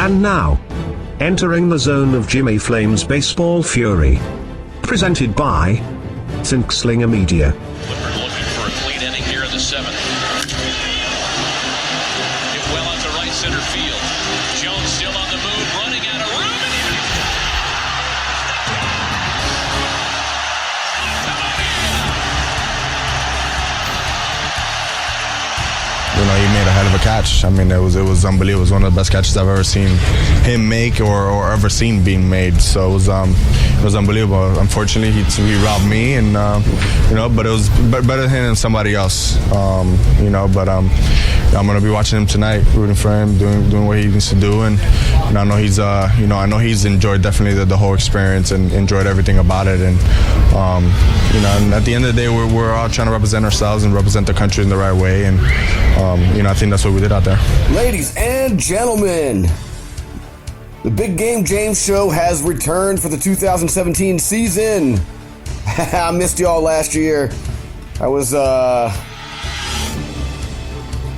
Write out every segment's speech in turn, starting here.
And now, entering the zone of Jimmy Flame's Baseball Fury. Presented by Thinkslinger Media. Clippard looking for a clean inning here in the seventh. Hit well out to right center field. Jones still on the move, running out of room. You know, he made a hell of a catch. I mean, it was unbelievable. It was one of the best catches I've ever seen him make or ever seen being made. So it was unbelievable. Unfortunately, he robbed me, and but it was better than him somebody else. But I'm gonna be watching him tonight, rooting for him, doing what he needs to do, and I know he's enjoyed definitely the whole experience and enjoyed everything about it. And and at the end of the day, we're all trying to represent ourselves and represent the country in the right way, and I think that's what we did out there. Ladies and gentlemen, the Big Game James Show has returned for the 2017 season. I missed y'all last year. I was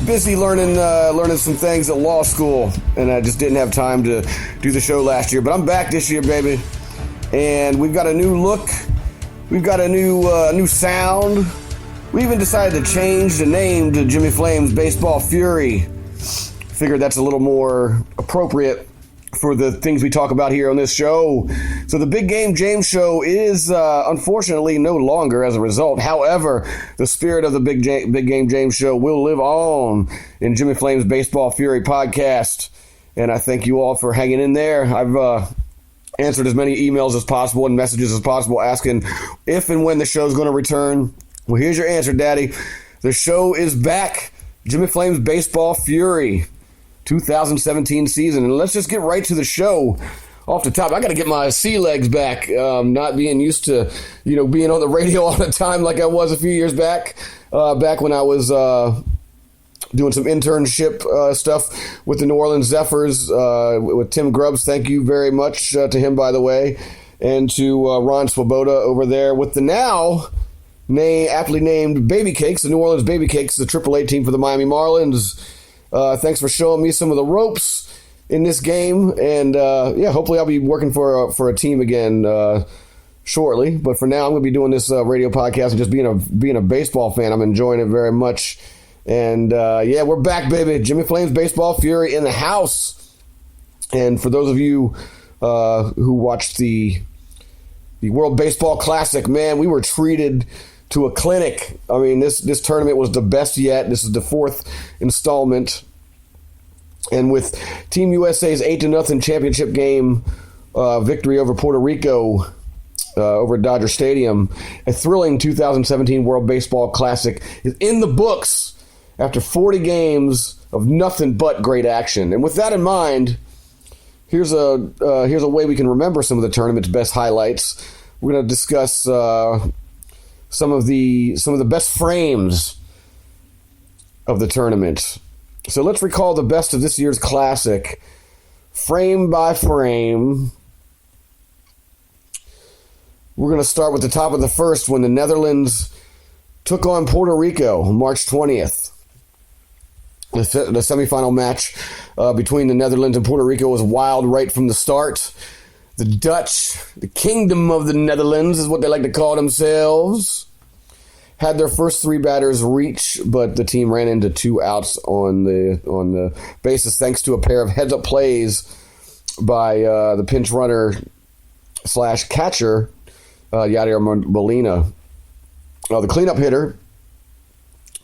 busy learning some things at law school, and I just didn't have time to do the show last year. But I'm back this year, baby, and we've got a new look. We've got a new sound. We even decided to change the name to Jimmy Flame's Baseball Fury. Figured that's a little more appropriate for the things we talk about here on this show. So the Big Game James Show is unfortunately no longer as a result. However, the spirit of the Big Game James Show will live on in Jimmy Flame's Baseball Fury podcast. And I thank you all for hanging in there. I've answered as many emails as possible and messages as possible asking if and when the show's going to return. Well, here's your answer, Daddy. The show is back. Jimmy Flame's Baseball Fury 2017 season. And let's just get right to the show off the top. I got to get my sea legs back, not being used to, being on the radio all the time like I was a few years back when I was doing some internship stuff with the New Orleans Zephyrs with Tim Grubbs. Thank you very much to him, by the way, and to Ron Swoboda over there with the now aptly named Baby Cakes, the New Orleans Baby Cakes, the AAA team for the Miami Marlins. Thanks for showing me some of the ropes in this game, and hopefully I'll be working for a team again shortly. But for now, I'm going to be doing this radio podcast and just being a baseball fan. I'm enjoying it very much, and we're back, baby. Jimmy Flame's Baseball Fury in the house. And for those of you who watched the World Baseball Classic, man, we were treated to a clinic. I mean, this tournament was the best yet. This is the fourth installment. And with Team USA's 8-0 championship game victory over Puerto Rico over at Dodger Stadium, a thrilling 2017 World Baseball Classic is in the books after 40 games of nothing but great action. And with that in mind, here's a way we can remember some of the tournament's best highlights. We're going to discuss some of the best frames of the tournament. So let's recall the best of this year's classic, frame by frame. We're going to start with the top of the first when the Netherlands took on Puerto Rico on March 20th. The semifinal match between the Netherlands and Puerto Rico was wild right from the start. The Dutch, the Kingdom of the Netherlands is what they like to call themselves, had their first three batters reach, but the team ran into two outs on the bases thanks to a pair of heads-up plays by the pinch runner / catcher, Yadier Molina. The cleanup hitter,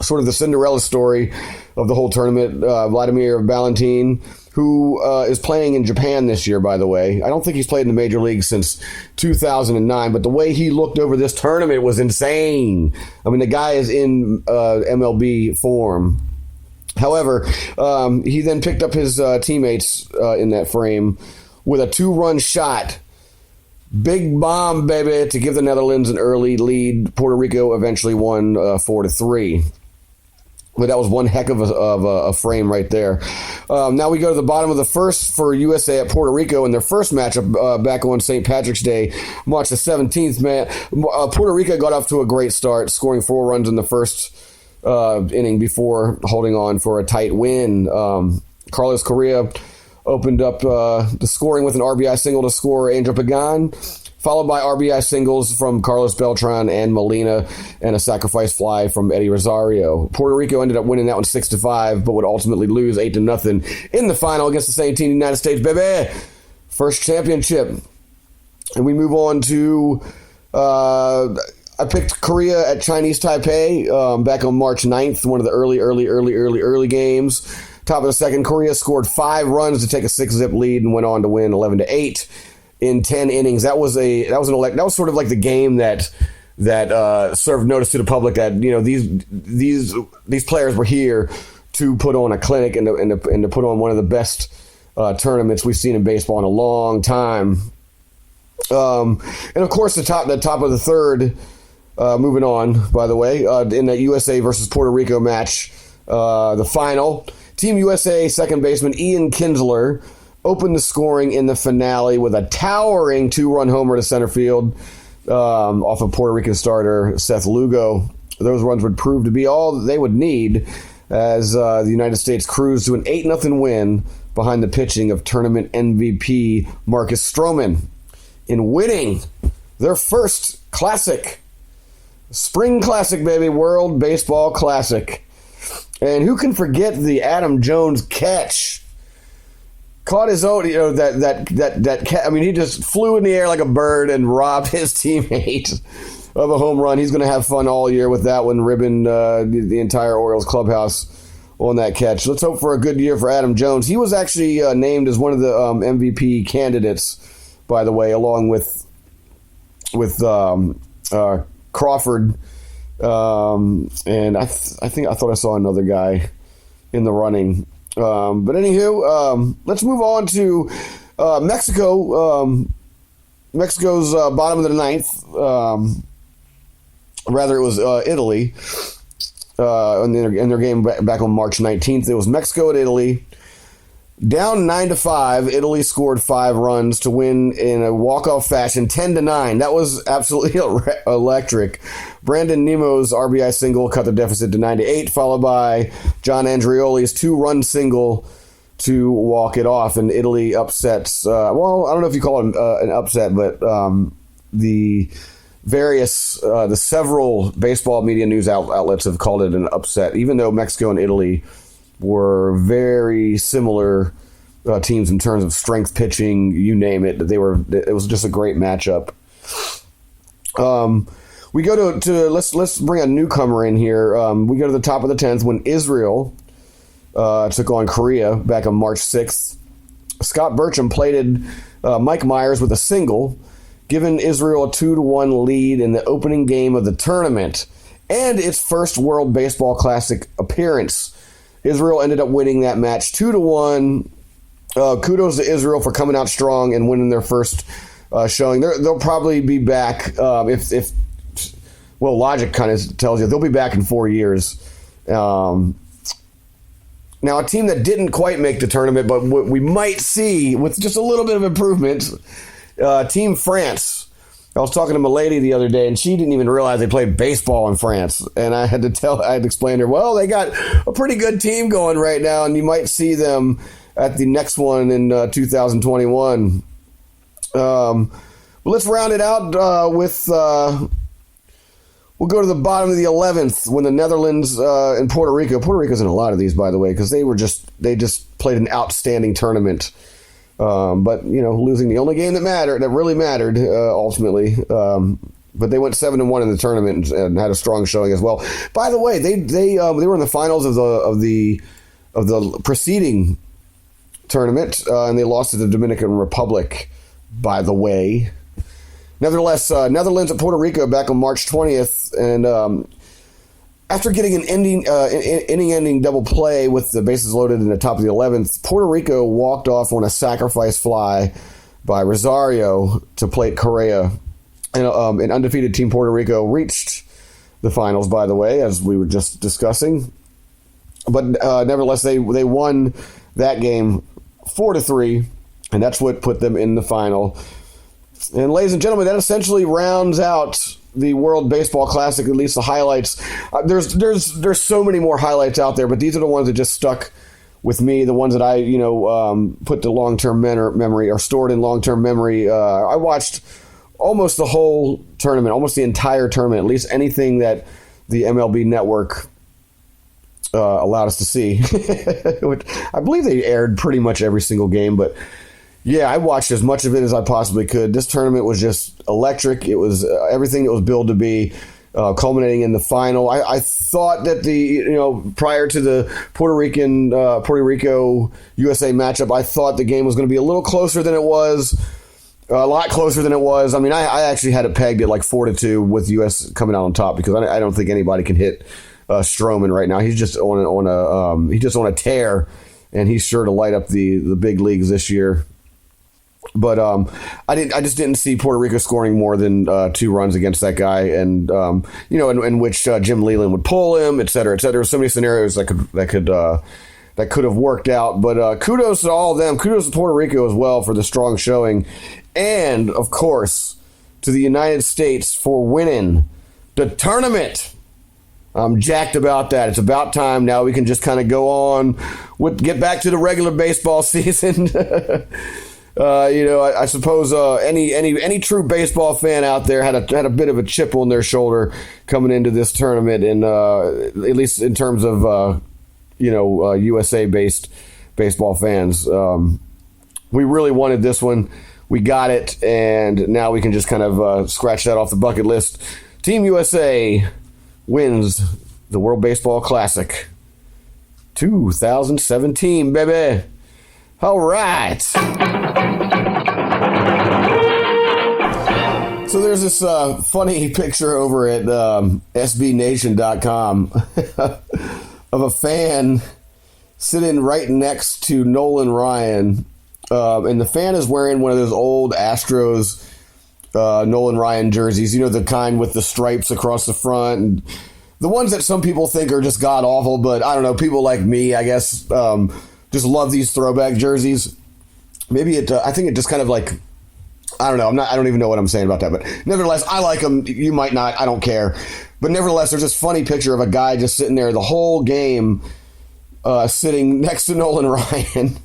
sort of the Cinderella story of the whole tournament, Vladimir Valentin, who is playing in Japan this year, by the way. I don't think he's played in the major league since 2009, but the way he looked over this tournament was insane. I mean, the guy is in MLB form. However, he then picked up his teammates in that frame with a 2-run shot. Big bomb, baby, to give the Netherlands an early lead. Puerto Rico eventually won 4-3. But that was one heck of a frame right there. Now we go to the bottom of the first for USA at Puerto Rico in their first matchup back on St. Patrick's Day, March the 17th. Man, Puerto Rico got off to a great start, scoring 4 runs in the first inning before holding on for a tight win. Carlos Correa opened up the scoring with an RBI single to score Angel Pagan, followed by RBI singles from Carlos Beltran and Molina, and a sacrifice fly from Eddie Rosario. Puerto Rico ended up winning that one 6-5, but would ultimately lose 8-0 in the final against the same team, the United States, baby. First championship. And we move on to, I picked Korea at Chinese Taipei back on March 9th, one of the early games. Top of the second, Korea scored 5 runs to take a 6-zip lead and went on to win 11-8 in 10 innings. That was sort of like the game that served notice to the public that, you know, these players were here to put on a clinic and to put on one of the best tournaments we've seen in baseball in a long time. And of course, the top of the third. Moving on, by the way, in the USA versus Puerto Rico match, the final, Team USA second baseman Ian Kinsler opened the scoring in the finale with a towering 2-run homer to center field off of Puerto Rican starter Seth Lugo. Those runs would prove to be all they would need as the United States cruised to an 8-0 win behind the pitching of tournament MVP Marcus Stroman in winning their first classic. Spring Classic, baby, World Baseball Classic. And who can forget the Adam Jones catch? Caught his own, you know, that catch. I mean, he just flew in the air like a bird and robbed his teammate of a home run. He's going to have fun all year with that one, ribbing the entire Orioles clubhouse on that catch. Let's hope for a good year for Adam Jones. He was actually named as one of the MVP candidates, by the way, along with Crawford, and I thought I saw another guy in the running. But anywho, let's move on to Mexico. Mexico's bottom of the ninth. Rather, it was Italy in their game back on March 19th. It was Mexico at Italy. Down 9-5, Italy scored 5 runs to win in a walk-off fashion, 10-9. That was absolutely electric. Brandon Nemo's RBI single cut the deficit to 9-8, followed by John Andreoli's 2-run single to walk it off. And Italy upsets. Well, I don't know if you call it an upset, but the several baseball media news outlets have called it an upset, even though Mexico and Italy were very similar teams in terms of strength, pitching, you name it. It was just a great matchup. We go to let's bring a newcomer in here. We go to the top of the 10th when Israel took on Korea back on March 6th. Scott Burcham plated Mike Myers with a single, giving Israel a 2-1 lead in the opening game of the tournament and its first World Baseball Classic appearance. Israel ended up winning that match 2-1. Kudos to Israel for coming out strong and winning their first showing. They'll probably be back if logic kind of tells you they'll be back in 4 years. Now, a team that didn't quite make the tournament, but what we might see with just a little bit of improvement, Team France. I was talking to my lady the other day, and she didn't even realize they played baseball in France. And I had to explain to her, well, they got a pretty good team going right now, and you might see them at the next one in 2021. But let's round it out with, we'll go to the bottom of the 11th when the Netherlands and Puerto Rico. Puerto Rico's in a lot of these, by the way, because they just played an outstanding tournament. But, you know, losing the only game that really mattered ultimately. But they went 7-1 in the tournament and had a strong showing as well. By the way, they were in the finals of the preceding tournament, and they lost to the Dominican Republic, by the way. Nevertheless, Netherlands and Puerto Rico back on March 20th, and after getting an inning-ending double play with the bases loaded in the top of the 11th, Puerto Rico walked off on a sacrifice fly by Rosario to plate Correa. And an undefeated Team Puerto Rico reached the finals, by the way, as we were just discussing. But nevertheless, they won that game 4-3, and that's what put them in the final. And ladies and gentlemen, that essentially rounds out the World Baseball Classic, at least the highlights. There's so many more highlights out there, but these are the ones that just stuck with me, the ones that I, put to long-term memory or stored in long-term memory. I watched almost the whole tournament, almost the entire tournament, at least anything that the MLB Network allowed us to see. Which I believe they aired pretty much every single game, but yeah, I watched as much of it as I possibly could. This tournament was just electric. It was everything it was billed to be, culminating in the final. I thought that prior to the Puerto Rico USA matchup, I thought the game was going to be a little closer than it was. A lot closer than it was. I mean, I actually had it pegged at like 4-2 with US coming out on top, because I don't think anybody can hit Stroman right now. He's just on a tear, and he's sure to light up the big leagues this year. But I just didn't see Puerto Rico scoring more than 2 runs against that guy, and in which Jim Leland would pull him, et cetera, et cetera. So many scenarios that could have worked out. But kudos to all of them. Kudos to Puerto Rico as well for the strong showing, and of course to the United States for winning the tournament. I'm jacked about that. It's about time now. We can just kind of go on get back to the regular baseball season. I suppose any true baseball fan out there had a bit of a chip on their shoulder coming into this tournament, and at least in terms of USA-based baseball fans. We really wanted this one. We got it, and now we can just kind of scratch that off the bucket list. Team USA wins the World Baseball Classic 2017, baby. All right. So there's this funny picture over at SBNation.com of a fan sitting right next to Nolan Ryan. And the fan is wearing one of those old Astros Nolan Ryan jerseys, the kind with the stripes across the front, and the ones that some people think are just god awful, but I don't know, people like me, I guess, just love these throwback jerseys. Maybe I think it just kind of like, I don't know, I don't even know what I'm saying about that, but nevertheless, I like them. You might not, I don't care. But nevertheless, there's this funny picture of a guy just sitting there the whole game, sitting next to Nolan Ryan.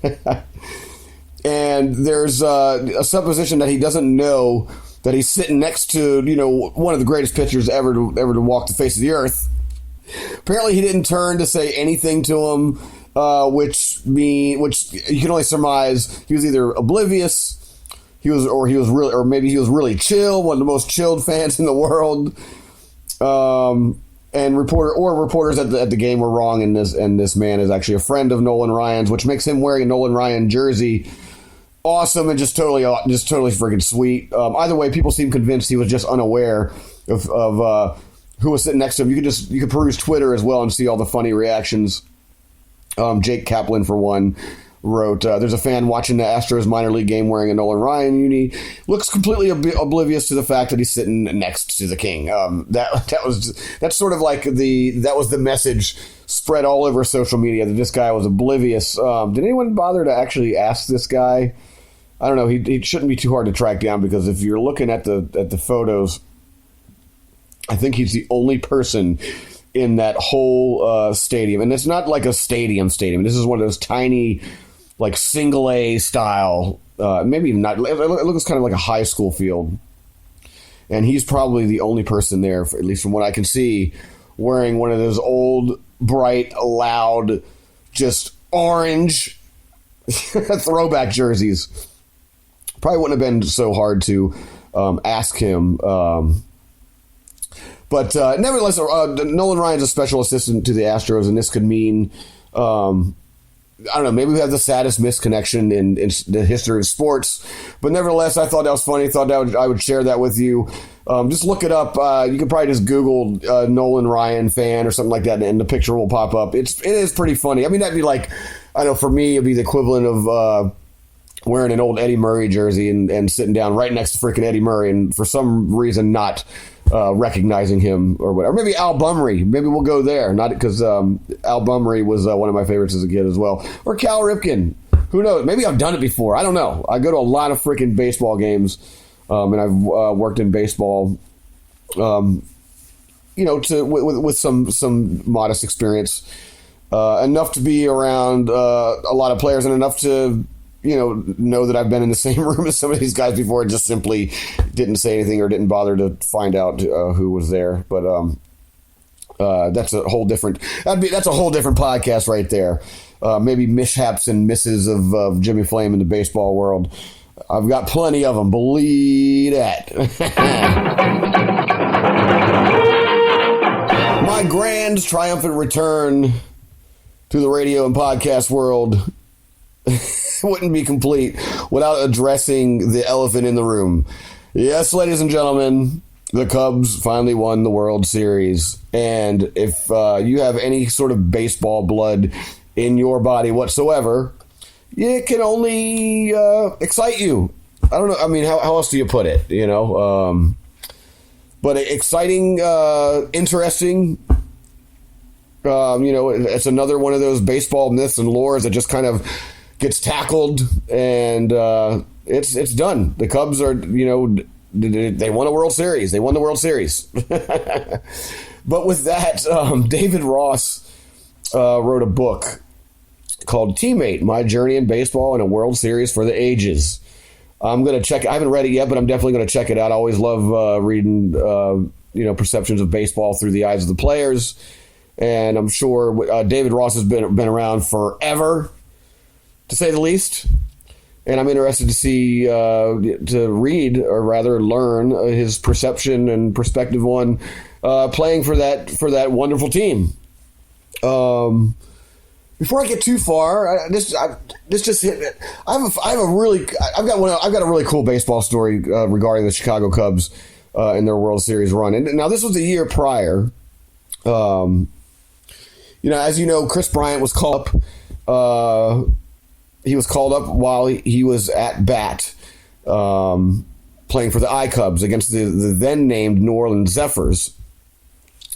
And there's a supposition that he doesn't know that he's sitting next to, one of the greatest pitchers ever to walk the face of the earth. Apparently, he didn't turn to say anything to him, which you can only surmise he was either oblivious, maybe he was really chill, one of the most chilled fans in the world. And reporters at the game were wrong, and this man is actually a friend of Nolan Ryan's, which makes him wearing a Nolan Ryan jersey awesome and just totally freaking sweet. Either way, people seem convinced he was just unaware of who was sitting next to him. You could peruse Twitter as well and see all the funny reactions. Jake Kaplan, for one, wrote, there's a fan watching the Astros minor league game wearing a Nolan Ryan uni, looks completely oblivious to the fact that he's sitting next to the king. That's sort of like that was the message spread all over social media, that this guy was oblivious. Did anyone bother to actually ask this guy? I don't know. He shouldn't be too hard to track down, because if you're looking at the photos, I think he's the only person in that whole stadium. And it's not like a stadium. This is one of those tiny, like single A style, maybe even not. It looks kind of like a high school field. And he's probably the only person there, at least from what I can see, wearing one of those old, bright, loud, just orange throwback jerseys. Probably wouldn't have been so hard to ask him. But nevertheless, Nolan Ryan's a special assistant to the Astros, and this could mean, I don't know, maybe we have the saddest misconnection in the history of sports. But nevertheless, I thought that was funny. Thought that I would share that with you. Just look it up. You could probably just Google Nolan Ryan fan or something like that, and the picture will pop up. It is pretty funny. I mean, that'd be like, I know for me, it'd be the equivalent of wearing an old Eddie Murray jersey and sitting down right next to freaking Eddie Murray, and for some reason not recognizing him or whatever. Maybe Al Bumry. Maybe we'll go there. Not because Al Bumry was one of my favorites as a kid as well. Or Cal Ripken. Who knows? Maybe I've done it before. I don't know. I go to a lot of freaking baseball games, and I've worked in baseball, with some modest experience. enough to be around a lot of players and enough to, know that I've been in the same room as some of these guys before and just simply didn't say anything or didn't bother to find out who was there. But that's a whole different podcast right there. Maybe mishaps and misses of Jimmy Flame in the baseball world. I've got plenty of them. Believe that. My grand triumphant return to the radio and podcast world wouldn't be complete without addressing the elephant in the room. Yes, ladies and gentlemen, the Cubs finally won the World Series. And if you have any sort of baseball blood in your body whatsoever, it can only excite you. I don't know. I mean, how else do you put it? But exciting, interesting. It's another one of those baseball myths and lores that just kind of gets tackled, and it's done. The Cubs are, they won a World Series. They won the World Series. But with that, David Ross wrote a book called Teammate, My Journey in Baseball and a World Series for the Ages. I'm going to check it. I haven't read it yet, but I'm definitely going to check it out. I always love reading, perceptions of baseball through the eyes of the players. And I'm sure David Ross has been around forever, to say the least. And I'm interested to see, to read, or rather learn his perception and perspective on playing for that wonderful team. Before I get too far, this just hit me. I've got a really cool baseball story regarding the Chicago Cubs in their World Series run. And now this was a year prior. As you know, Chris Bryant was called up. He was called up while he was at bat, playing for the I-Cubs against the then named New Orleans Zephyrs.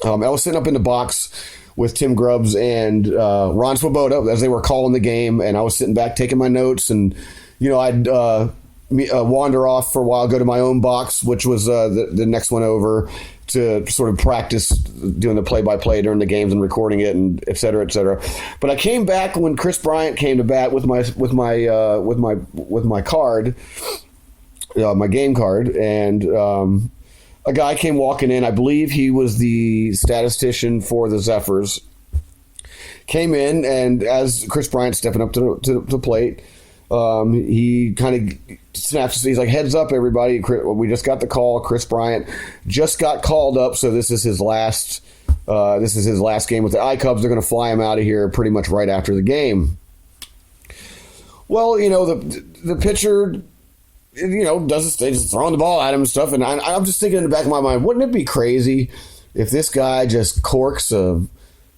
I was sitting up in the box with Tim Grubbs and Ron Swoboda as they were calling the game, and I was sitting back taking my notes, and I'd wander off for a while, go to my own box, which was the next one over, to sort of practice doing the play-by-play during the games and recording it, and et cetera, et cetera. But I came back when Chris Bryant came to bat with my card, my game card, and a guy came walking in. I believe he was the statistician for the Zephyrs. Came in, and as Chris Bryant stepping up to the plate, he kind of snaps. He's like, "Heads up, everybody! We just got the call. Chris Bryant just got called up, so this is his last. This is his last game with the I-Cubs. They're going to fly him out of here pretty much right after the game." Well, the pitcher, they just throwing the ball at him and stuff, and I'm just thinking in the back of my mind, wouldn't it be crazy if this guy just corks a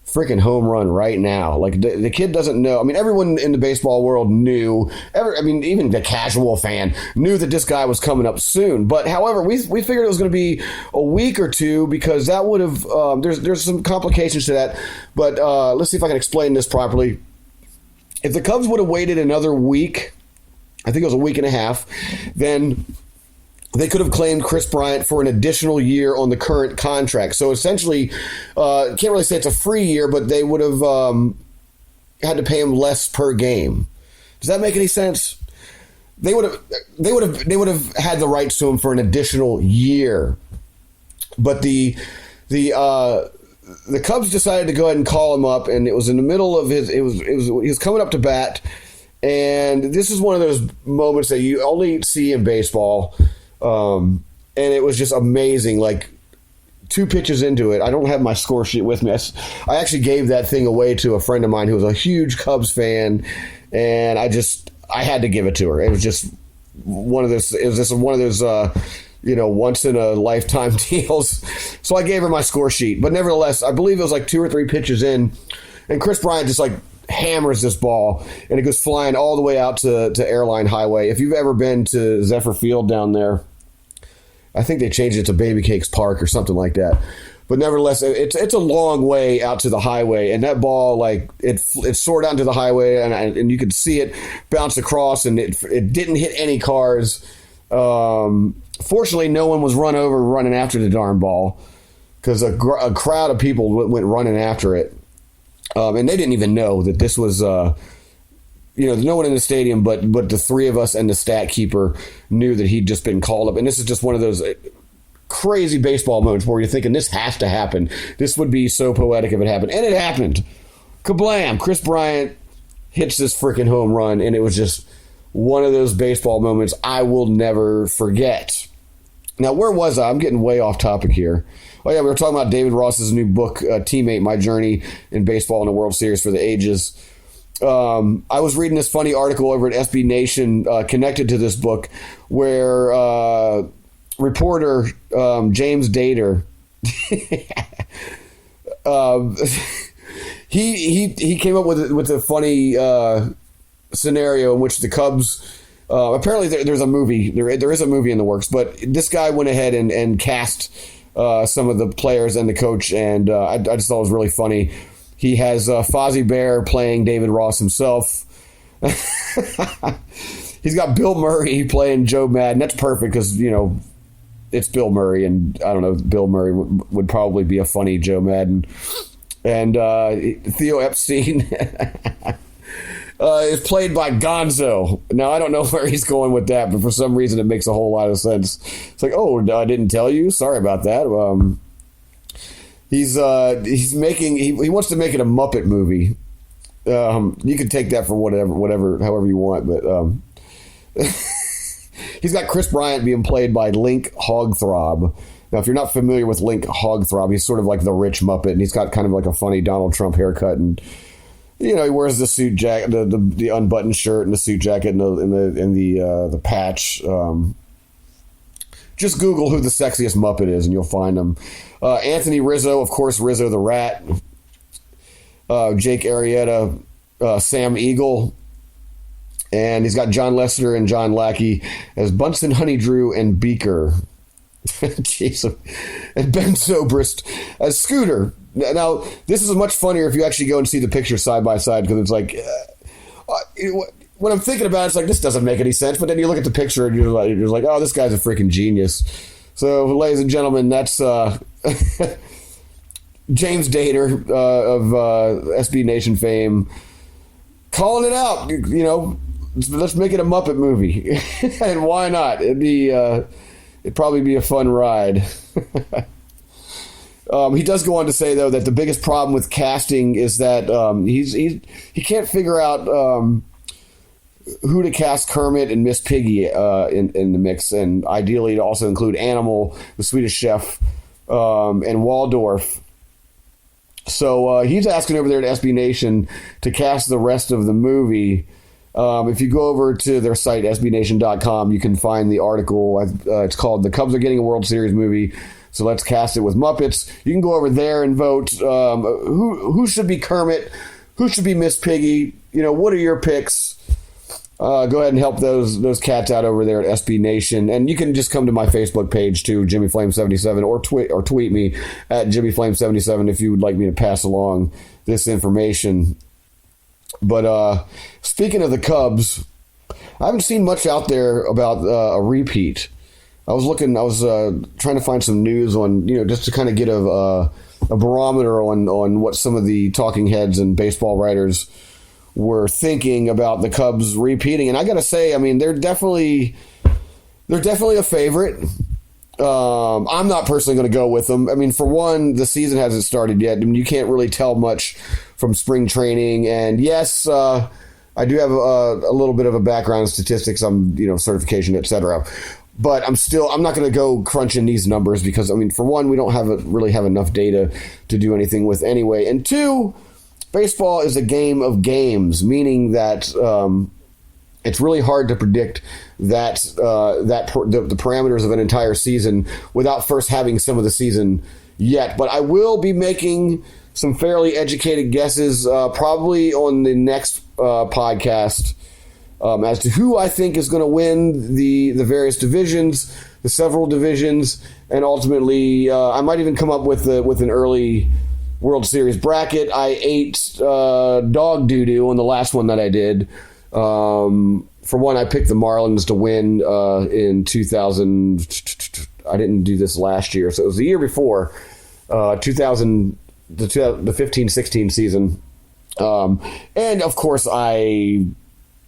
freaking home run right now? Like, the kid doesn't know. I mean, everyone in the baseball world knew. Even the casual fan knew that this guy was coming up soon. But however, we figured it was going to be a week or two, because that would have. There's some complications to that. But let's see if I can explain this properly. If the Cubs would have waited another week, I think it was a week and a half, then they could have claimed Chris Bryant for an additional year on the current contract. So essentially, can't really say it's a free year, but they would have had to pay him less per game. Does that make any sense? They would have had the rights to him for an additional year, but the Cubs decided to go ahead and call him up, and it was in the middle of he was coming up to bat. And this is one of those moments that you only see in baseball. And it was just amazing. Like, 2 pitches into it, I don't have my score sheet with me. I actually gave that thing away to a friend of mine who was a huge Cubs fan, and I had to give it to her. It was just one of those. It was just one of those, once in a lifetime deals. So I gave her my score sheet, but nevertheless, I believe it was like 2 or 3 pitches in, and Chris Bryant just hammers this ball, and it goes flying all the way out to Airline Highway. If you've ever been to Zephyr Field down there, I think they changed it to Baby Cakes Park or something like that. But nevertheless, it's a long way out to the highway, and that ball, it soared out into the highway, and you could see it bounce across, and it didn't hit any cars. Fortunately, no one was run over running after the darn ball, because a crowd of people went running after it. And they didn't even know that this was, no one in the stadium, but the three of us and the stat keeper knew that he'd just been called up. And this is just one of those crazy baseball moments where you're thinking, this has to happen. This would be so poetic if it happened. And it happened. Kablam! Chris Bryant hits this freaking home run, and it was just one of those baseball moments I will never forget. Now, where was I? I'm getting way off topic here. Oh, yeah, we were talking about David Ross's new book, Teammate, My Journey in Baseball and the World Series for the Ages. I was reading this funny article over at SB Nation connected to this book where reporter James Dater he came up with a funny scenario in which the Cubs apparently there's a movie there is a movie in the works, but this guy went ahead and cast some of the players and the coach, and I just thought it was really funny. He has Fozzie Bear playing David Ross himself. He's got Bill Murray playing Joe Madden. That's perfect because, it's Bill Murray, and I don't know, Bill Murray would probably be a funny Joe Madden. And Theo Epstein is played by Gonzo. Now, I don't know where he's going with that, but for some reason it makes a whole lot of sense. It's like, oh, I didn't tell you? Sorry about that. He wants to make it a Muppet movie. You can take that for however you want, but he's got Chris Bryant being played by Link Hogthrob. Now, if you're not familiar with Link Hogthrob, he's sort of like the rich Muppet, and he's got kind of like a funny Donald Trump haircut, and he wears the suit jacket, the unbuttoned shirt, and the suit jacket, and the patch. Just Google who the sexiest Muppet is, and you'll find him. Anthony Rizzo, of course, Rizzo the Rat. Jake Arrieta, Sam Eagle. And he's got John Lester and John Lackey as Bunsen Honeydrew and Beaker. Jeez. And Ben Sobrist as Scooter. Now, this is much funnier if you actually go and see the picture side by side, because it's like... when I'm thinking about it, it's like, this doesn't make any sense. But then you look at the picture and you're like, oh, this guy's a freaking genius. So, ladies and gentlemen, that's James Dater of SB Nation fame calling it out. Let's make it a Muppet movie. And why not? It'd probably be a fun ride. He does go on to say, though, that the biggest problem with casting is that he can't figure out who to cast Kermit and Miss Piggy in the mix, and ideally to also include Animal, the Swedish Chef, and Waldorf. So he's asking over there at SB Nation to cast the rest of the movie. If you go over to their site, sbnation.com, you can find the article. It's called "The Cubs Are Getting a World Series Movie, so let's cast it with Muppets." You can go over there and vote who should be Kermit, who should be Miss Piggy. What are your picks? Go ahead and help those cats out over there at SB Nation. And you can just come to my Facebook page too, Jimmy Flame 77, or tweet me at Jimmy Flame 77 if you would like me to pass along this information. But speaking of the Cubs, I haven't seen much out there about a repeat. I was trying to find some news on, just to kind of get a barometer on what some of the talking heads and baseball writers were thinking about the Cubs repeating. And I got to say, they're definitely a favorite. I'm not personally going to go with them. For one, the season hasn't started yet. You can't really tell much from spring training. And yes, I do have a little bit of a background in statistics. I'm, certification, etc. But I'm not going to go crunching these numbers because, for one, we don't really have enough data to do anything with anyway. And two, baseball is a game of games, meaning that it's really hard to predict the parameters of an entire season without first having some of the season yet. But I will be making some fairly educated guesses probably on the next podcast as to who I think is going to win the various divisions, the several divisions, and ultimately I might even come up with an early World Series bracket. I ate dog doo-doo on the last one that I did. For one, I picked the Marlins to win in 2000. I didn't do this last year, so it was the year before, the 15-16 season. And of course, I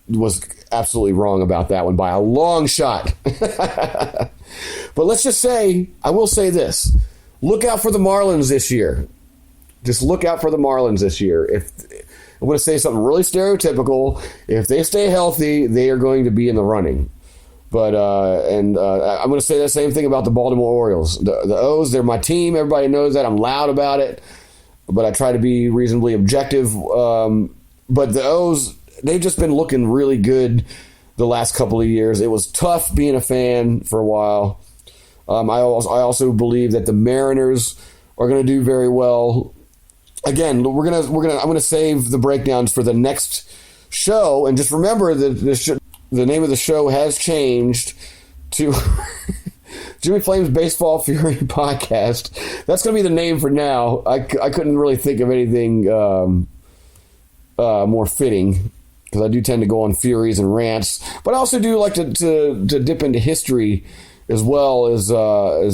was absolutely wrong about that one by a long shot. But let's just say, I will say this. Look out for the Marlins this year. Just look out for the Marlins this year. If I'm going to say something really stereotypical, if they stay healthy, they are going to be in the running. But I'm going to say the same thing about the Baltimore Orioles. The O's, they're my team. Everybody knows that. I'm loud about it. But I try to be reasonably objective. But the O's, they've just been looking really good the last couple of years. It was tough being a fan for a while. I also believe that the Mariners are going to do very well. Again, I'm going to save the breakdowns for the next show, and just remember that the name of the show has changed to Jimmy Flame's Baseball Fury Podcast. That's going to be the name for now. I couldn't really think of anything more fitting, because I do tend to go on furies and rants, but I also do like to dip into history as well, as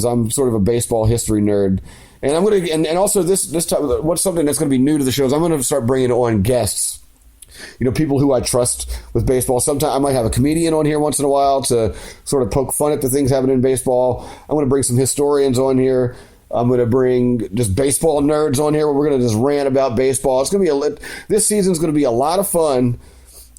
I'm sort of a baseball history nerd. And I'm going to, and also this time, what's something that's going to be new to the show is I'm going to start bringing on guests. People who I trust with baseball. Sometimes I might have a comedian on here once in a while to sort of poke fun at the things happening in baseball. I'm going to bring some historians on here. I'm going to bring just baseball nerds on here where we're going to just rant about baseball. It's going to be this season's going to be a lot of fun.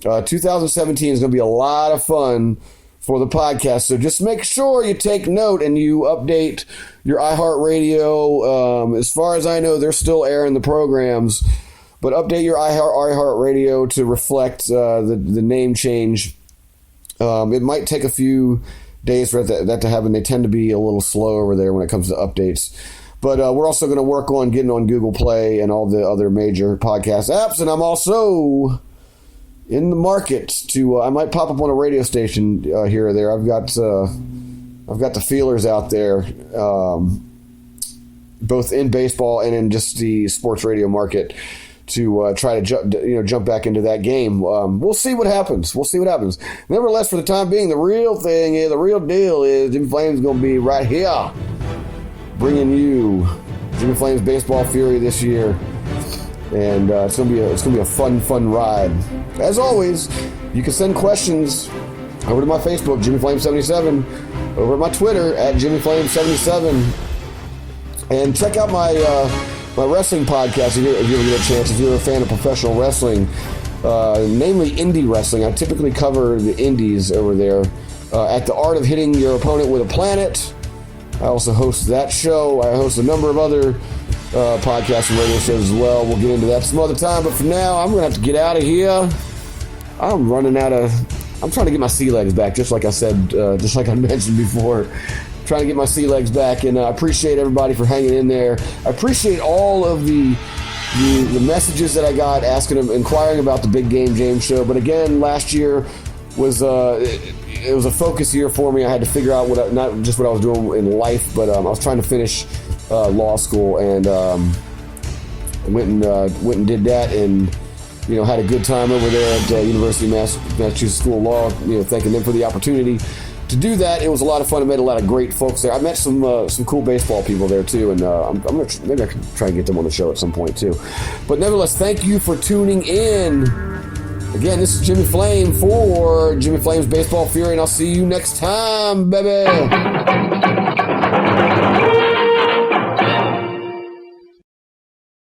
2017 is going to be a lot of fun for the podcast. So just make sure you take note and you update your iHeartRadio. As far as I know, they're still airing the programs, but update your iHeartRadio to reflect the name change. It might take a few days for that to happen. They tend to be a little slow over there when it comes to updates. But we're also going to work on getting on Google Play and all the other major podcast apps. And I'm also in the market to I might pop up on a radio station here or there. I've got the feelers out there, both in baseball and in just the sports radio market, to try to jump back into that game. We'll see what happens. Nevertheless, for the time being, the real deal is Jimmy Flame's going to be right here, bringing you Jimmy Flame's Baseball Fury this year. And it's gonna be a fun ride. As always, you can send questions over to my Facebook, Jimmy Flame 77, over at my Twitter at Jimmy Flame 77, and check out my wrestling podcast if you ever get a chance. If you're a fan of professional wrestling, namely indie wrestling, I typically cover the indies over there at The Art of Hitting Your Opponent with a Planet. I also host that show. I host a number of other podcasts and radio shows as well. We'll get into that some other time, but for now, I'm going to have to get out of here. I'm trying to get my sea legs back, just like I said, just like I mentioned before. Trying to get my sea legs back, and I appreciate everybody for hanging in there. I appreciate all of the messages that I got inquiring about the Big Game James show. But again, last year was it was a focus year for me. I had to figure out not just what I was doing in life, but I was trying to finish law school, and went and did that, and had a good time over there at University of Massachusetts School of Law. Thanking them for the opportunity to do that. It was a lot of fun. I met a lot of great folks there. I met some cool baseball people there too, and maybe I can try and get them on the show at some point too. But nevertheless, thank you for tuning in. Again, this is Jimmy Flame for Jimmy Flame's Baseball Fury, and I'll see you next time, baby.